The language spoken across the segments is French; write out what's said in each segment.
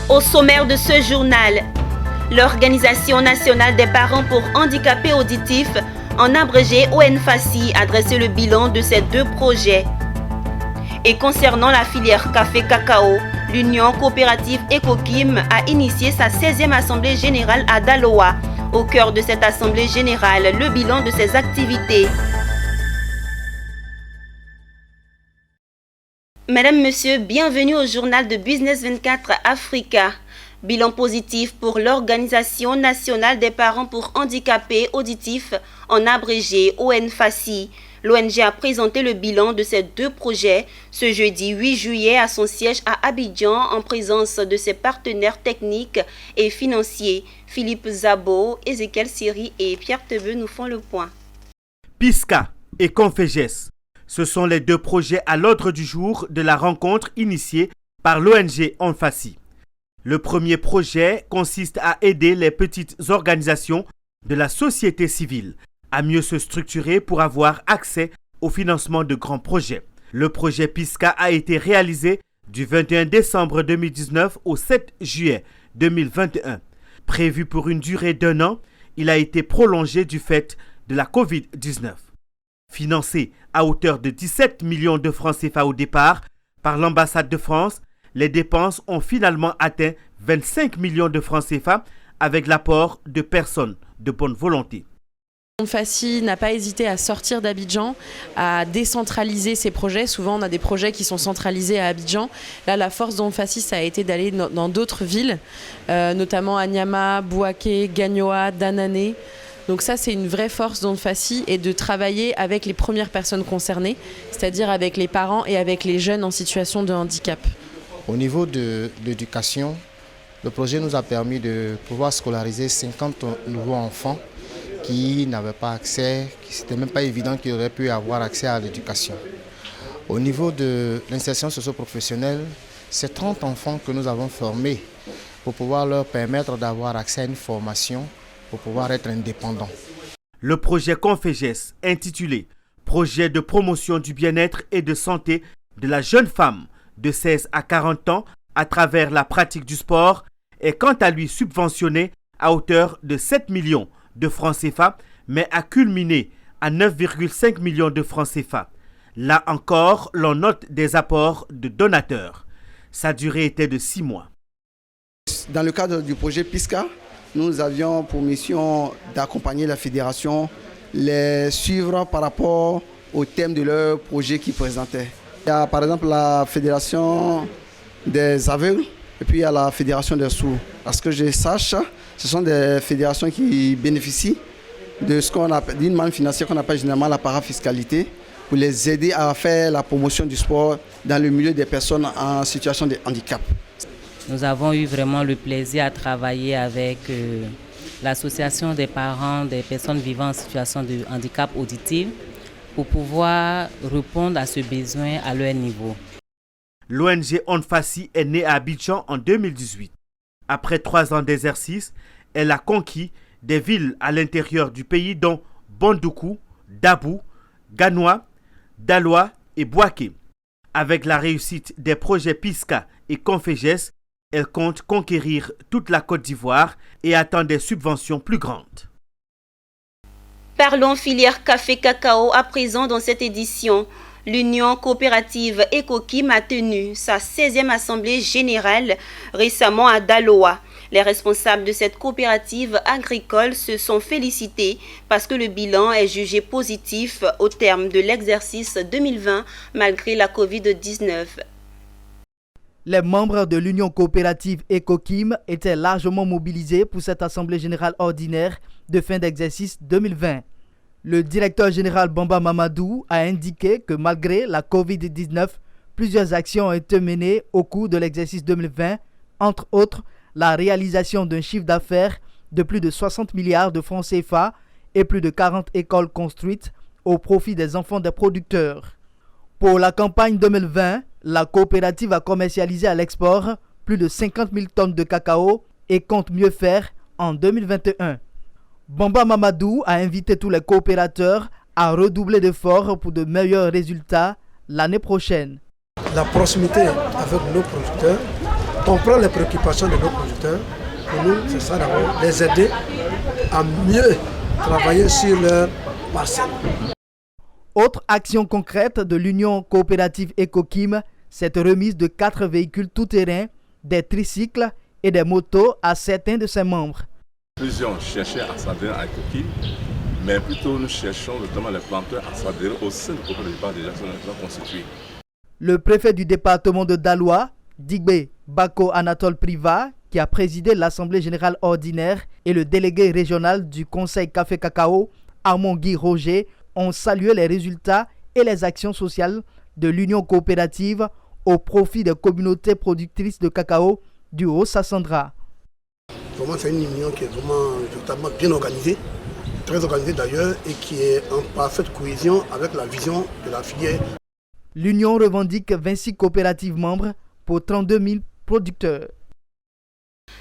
Au sommaire de ce journal, l'Organisation nationale des parents pour handicapés auditifs, en abrégé ONFACI, a dressé le bilan de ces deux projets. Et concernant la filière café-cacao, l'Union coopérative EcoKim a initié sa 16e assemblée générale à Daloa. Au cœur de cette assemblée générale, le bilan de ses activités. Mesdames, Messieurs, bienvenue au journal de Business 24 Africa. Bilan positif pour l'Organisation nationale des parents pour handicapés auditifs, en abrégé ONFACI. L'ONG a présenté le bilan de ces deux projets ce jeudi 8 juillet à son siège à Abidjan en présence de ses partenaires techniques et financiers. Philippe Zabo, Ezekiel Siri et Pierre Tebeu nous font le point. PISCA et Conféges, ce sont les deux projets à l'ordre du jour de la rencontre initiée par l'ONG ONFACI. Le premier projet consiste à aider les petites organisations de la société civile à mieux se structurer pour avoir accès au financement de grands projets. Le projet PISCA a été réalisé du 21 décembre 2019 au 7 juillet 2021. Prévu pour une durée d'1 an, il a été prolongé du fait de la Covid-19. Financé à hauteur de 17 millions de francs CFA au départ par l'ambassade de France, les dépenses ont finalement atteint 25 millions de francs CFA avec l'apport de personnes de bonne volonté. ONFACI n'a pas hésité à sortir d'Abidjan, à décentraliser ses projets. Souvent, on a des projets qui sont centralisés à Abidjan. Là, la force d'ONFACI, ça a été d'aller dans d'autres villes, notamment à Niama, Bouaké, Gagnoa, Danané. Donc ça, c'est une vraie force d'ONFACI et de travailler avec les premières personnes concernées, c'est-à-dire avec les parents et avec les jeunes en situation de handicap. Au niveau de l'éducation, le projet nous a permis de pouvoir scolariser 50 nouveaux enfants qui n'avaient pas accès, ce n'était même pas évident qu'ils auraient pu avoir accès à l'éducation. Au niveau de l'insertion socio-professionnelle, c'est 30 enfants que nous avons formés pour pouvoir leur permettre d'avoir accès à une formation pour pouvoir être indépendants. Le projet Conféges, intitulé « Projet de promotion du bien-être et de santé de la jeune femme de 16 à 40 ans à travers la pratique du sport » est quant à lui subventionné à hauteur de 7 millions de francs CFA, mais a culminé à 9,5 millions de francs CFA. Là encore, l'on note des apports de donateurs. Sa durée était de 6 mois. Dans le cadre du projet PISCA, nous avions pour mission d'accompagner la fédération, les suivre par rapport au thème de leur projet qu'ils présentaient. Il y a par exemple la fédération des aveugles et puis il y a la fédération des sourds. Parce que je sache, ce sont des fédérations qui bénéficient de ce qu'on appelle, d'une manne financière qu'on appelle généralement la parafiscalité pour les aider à faire la promotion du sport dans le milieu des personnes en situation de handicap. Nous avons eu vraiment le plaisir à travailler avec l'association des parents des personnes vivant en situation de handicap auditif pour pouvoir répondre à ce besoin à leur niveau. L'ONG ONFACI est née à Abidjan en 2018. Après 3 ans d'exercice, elle a conquis des villes à l'intérieur du pays dont Bondoukou, Dabou, Ganoa, Daloa et Bouaké. Avec la réussite des projets PISCA et Conféges, elle compte conquérir toute la Côte d'Ivoire et attend des subventions plus grandes. Parlons filière café-cacao à présent dans cette édition. L'Union coopérative EcoKim a tenu sa 16e assemblée générale récemment à Daloa. Les responsables de cette coopérative agricole se sont félicités parce que le bilan est jugé positif au terme de l'exercice 2020 malgré la Covid-19. Les membres de l'Union coopérative EcoKim étaient largement mobilisés pour cette assemblée générale ordinaire de fin d'exercice 2020. Le directeur général Bamba Mamadou a indiqué que malgré la Covid-19, plusieurs actions ont été menées au cours de l'exercice 2020, entre autres la réalisation d'un chiffre d'affaires de plus de 60 milliards de francs CFA et plus de 40 écoles construites au profit des enfants des producteurs. Pour la campagne 2020, la coopérative a commercialisé à l'export plus de 50 000 tonnes de cacao et compte mieux faire en 2021. Bamba Mamadou a invité tous les coopérateurs à redoubler d'efforts pour de meilleurs résultats l'année prochaine. La proximité avec nos producteurs comprendre les préoccupations de nos producteurs. Pour nous, c'est ça d'abord, les aider à mieux travailler sur leur parcelle. Autre action concrète de l'Union coopérative Ecokim, cette remise de 4 véhicules tout-terrain, des tricycles et des motos à certains de ses membres. Plusieurs cherchaient à s'adhérer à Ecokim, mais plutôt nous cherchons notamment les planteurs à s'adhérer au sein du coopérative déjà constitué. Le préfet du département de Daloa, Digbe Bako Anatole Priva, qui a présidé l'Assemblée générale ordinaire, et le délégué régional du Conseil Café Cacao, Armand Guy Roger, ont salué les résultats et les actions sociales de l'Union coopérative au profit des communautés productrices de cacao du Haut-Sassandra. Vraiment, c'est une union qui est vraiment bien organisée, très organisée d'ailleurs, et qui est en parfaite cohésion avec la vision de la filière. L'Union revendique 26 coopératives membres pour 32 000 producteurs.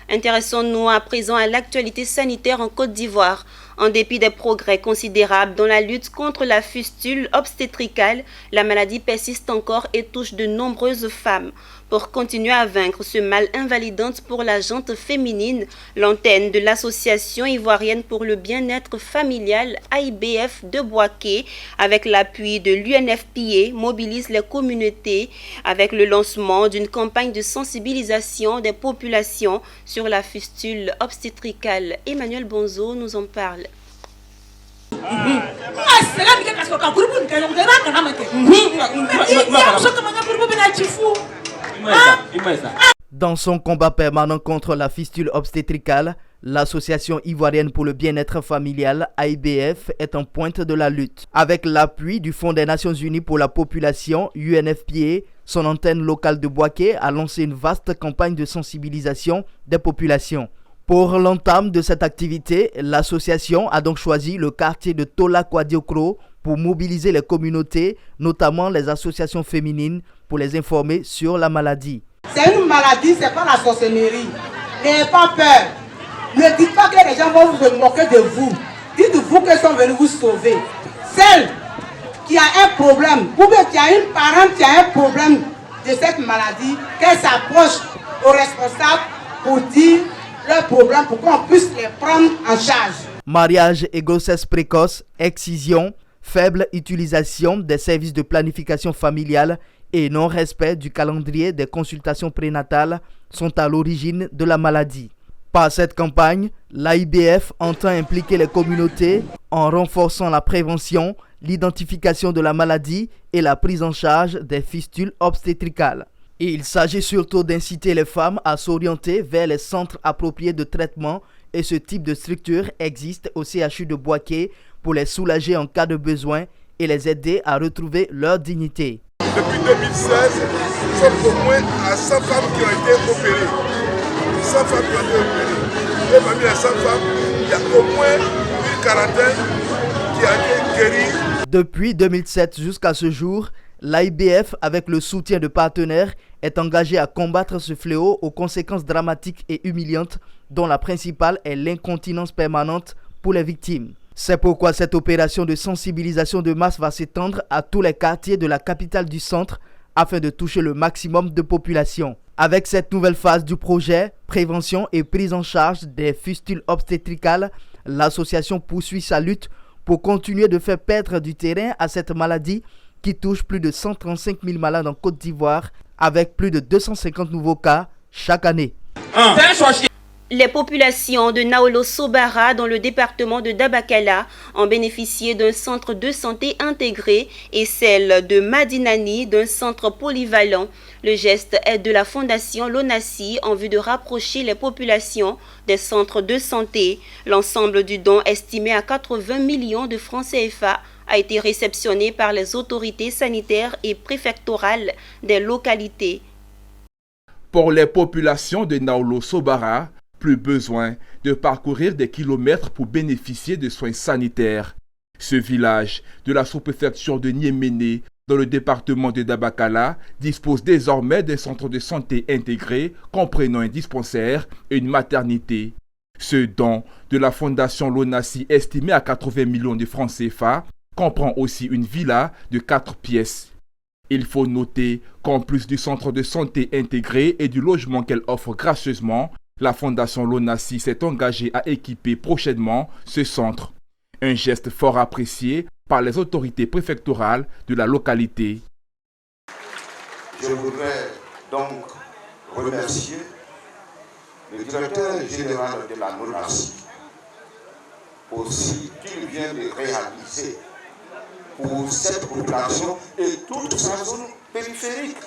Intéressons-nous à présent à l'actualité sanitaire en Côte d'Ivoire. En dépit des progrès considérables dans la lutte contre la fistule obstétricale, la maladie persiste encore et touche de nombreuses femmes. Pour continuer à vaincre ce mal invalidant pour la gente féminine, l'antenne de l'Association ivoirienne pour le bien-être familial AIBF de Bouaké, avec l'appui de l'UNFPA, mobilise les communautés avec le lancement d'une campagne de sensibilisation des populations sur la fistule obstétricale. Emmanuel Bonzo nous en parle. Dans son combat permanent contre la fistule obstétricale, l'Association ivoirienne pour le bien-être familial, AIBF, est en pointe de la lutte. Avec l'appui du Fonds des Nations Unies pour la population, UNFPA, son antenne locale de Bouaké a lancé une vaste campagne de sensibilisation des populations. Pour l'entame de cette activité, l'association a donc choisi le quartier de Tola Kwadiokro pour mobiliser les communautés, notamment les associations féminines, pour les informer sur la maladie. C'est une maladie, c'est pas la sorcellerie. N'ayez pas peur. Ne dites pas que les gens vont vous moquer de vous. Dites-vous qu'ils sont venus vous sauver. Celle qui a un problème, ou bien qui a une parente qui a un problème de cette maladie, qu'elle s'approche aux responsables pour dire leur problème, pour qu'on puisse les prendre en charge. Mariage et grossesse précoce, excision, faible utilisation des services de planification familiale et non-respect du calendrier des consultations prénatales sont à l'origine de la maladie. Par cette campagne, l'AIBF entend impliquer les communautés en renforçant la prévention, l'identification de la maladie et la prise en charge des fistules obstétricales. Et il s'agit surtout d'inciter les femmes à s'orienter vers les centres appropriés de traitement, et ce type de structure existe au CHU de Bouaké pour les soulager en cas de besoin et les aider à retrouver leur dignité. Depuis 2016, nous sommes au moins à 100 femmes qui ont été opérées. 100 femmes qui ont été opérées. Et parmi les 100 femmes, il y a au moins une quarantaine qui a été guérie. Depuis 2007 jusqu'à ce jour, l'AIBF, avec le soutien de partenaires, est engagé à combattre ce fléau aux conséquences dramatiques et humiliantes, dont la principale est l'incontinence permanente pour les victimes. C'est pourquoi cette opération de sensibilisation de masse va s'étendre à tous les quartiers de la capitale du centre afin de toucher le maximum de population. Avec cette nouvelle phase du projet, prévention et prise en charge des fistules obstétricales, l'association poursuit sa lutte pour continuer de faire perdre du terrain à cette maladie qui touche plus de 135 000 malades en Côte d'Ivoire, avec plus de 250 nouveaux cas chaque année. Les populations de Naolo Sobara dans le département de Dabakala ont bénéficié d'un centre de santé intégré et celles de Madinani d'un centre polyvalent. Le geste est de la fondation Lonassi en vue de rapprocher les populations des centres de santé. L'ensemble du don, estimé à 80 millions de francs CFA, a été réceptionné par les autorités sanitaires et préfectorales des localités. Pour les populations de Naolo Sobara, plus besoin de parcourir des kilomètres pour bénéficier de soins sanitaires. Ce village de la sous-préfecture de Niéméné, dans le département de Dabakala, dispose désormais d'un centre de santé intégré comprenant un dispensaire et une maternité. Ce don de la fondation Lonassi, estimé à 80 millions de francs CFA, comprend aussi une villa de 4 pièces. Il faut noter qu'en plus du centre de santé intégré et du logement qu'elle offre gracieusement, la Fondation Lonasi s'est engagée à équiper prochainement ce centre. Un geste fort apprécié par les autorités préfectorales de la localité. Je voudrais donc remercier le directeur général de la Lonasi pour ce qu'il vient de réaliser pour cette population et toute sa zone périphérique.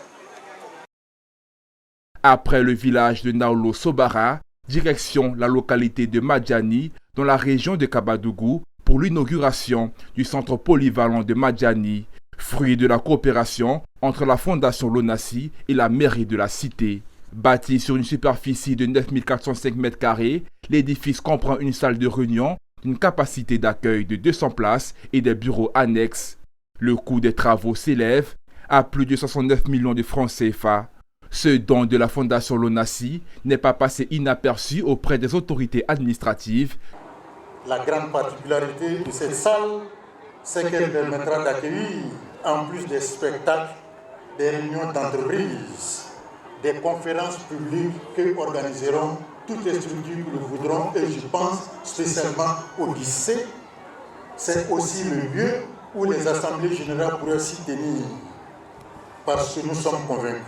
Après le village de Naolo Sobara, direction la localité de Madjani, dans la région de Kabadougou, pour l'inauguration du centre polyvalent de Madjani, fruit de la coopération entre la Fondation Lonasi et la mairie de la cité. Bâti sur une superficie de 9405 m², l'édifice comprend une salle de réunion d'une capacité d'accueil de 200 places et des bureaux annexes. Le coût des travaux s'élève à plus de 69 millions de francs CFA. Ce don de la Fondation Lonasi n'est pas passé inaperçu auprès des autorités administratives. La grande particularité de cette salle, c'est qu'elle permettra d'accueillir, en plus des spectacles, des réunions d'entreprise, des conférences publiques que organiseront toutes les structures que nous voudrons, et je pense spécialement au lycée. C'est aussi le lieu où les assemblées générales pourraient s'y tenir, parce que nous sommes convaincus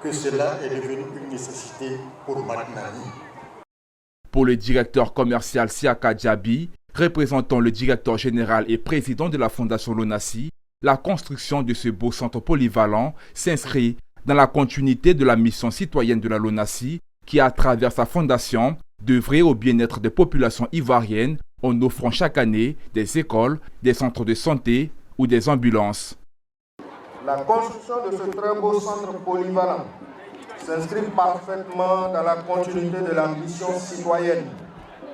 que cela est devenu une nécessité pour Madjani. Pour le directeur commercial Siaka Djabi, représentant le directeur général et président de la Fondation Lonasi, la construction de ce beau centre polyvalent s'inscrit dans la continuité de la mission citoyenne de la Lonasi, qui, à travers sa fondation, d'œuvrer au bien-être des populations ivoiriennes en offrant chaque année des écoles, des centres de santé ou des ambulances. La construction de ce très beau centre polyvalent s'inscrit parfaitement dans la continuité de la mission citoyenne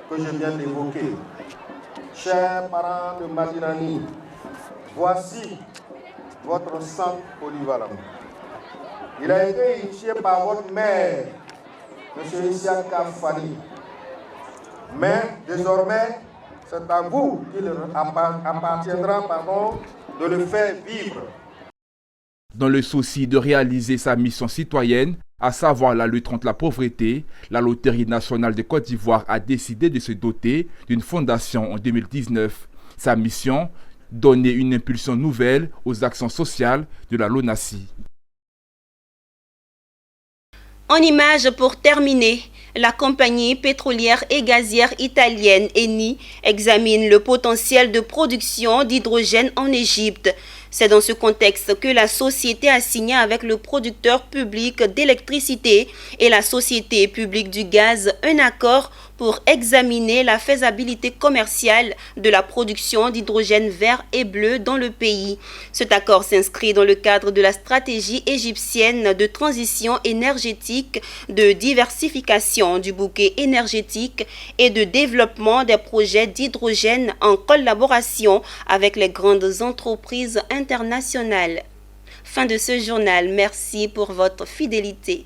que je viens d'évoquer. Chers parents de Madjani, voici votre centre polyvalent. Il a été initié par votre maire, M. Isiaka Fani. Mais désormais, c'est à vous qu'il appartiendra de le faire vivre. Dans le souci de réaliser sa mission citoyenne, à savoir la lutte contre la pauvreté, la Loterie nationale de Côte d'Ivoire a décidé de se doter d'une fondation en 2019. Sa mission, donner une impulsion nouvelle aux actions sociales de la Lonasi. En image pour terminer, la compagnie pétrolière et gazière italienne Eni examine le potentiel de production d'hydrogène en Égypte. C'est dans ce contexte que la société a signé avec le producteur public d'électricité et la société publique du gaz un accord pour examiner la faisabilité commerciale de la production d'hydrogène vert et bleu dans le pays. Cet accord s'inscrit dans le cadre de la stratégie égyptienne de transition énergétique, de diversification du bouquet énergétique et de développement des projets d'hydrogène en collaboration avec les grandes entreprises internationales. Fin de ce journal. Merci pour votre fidélité.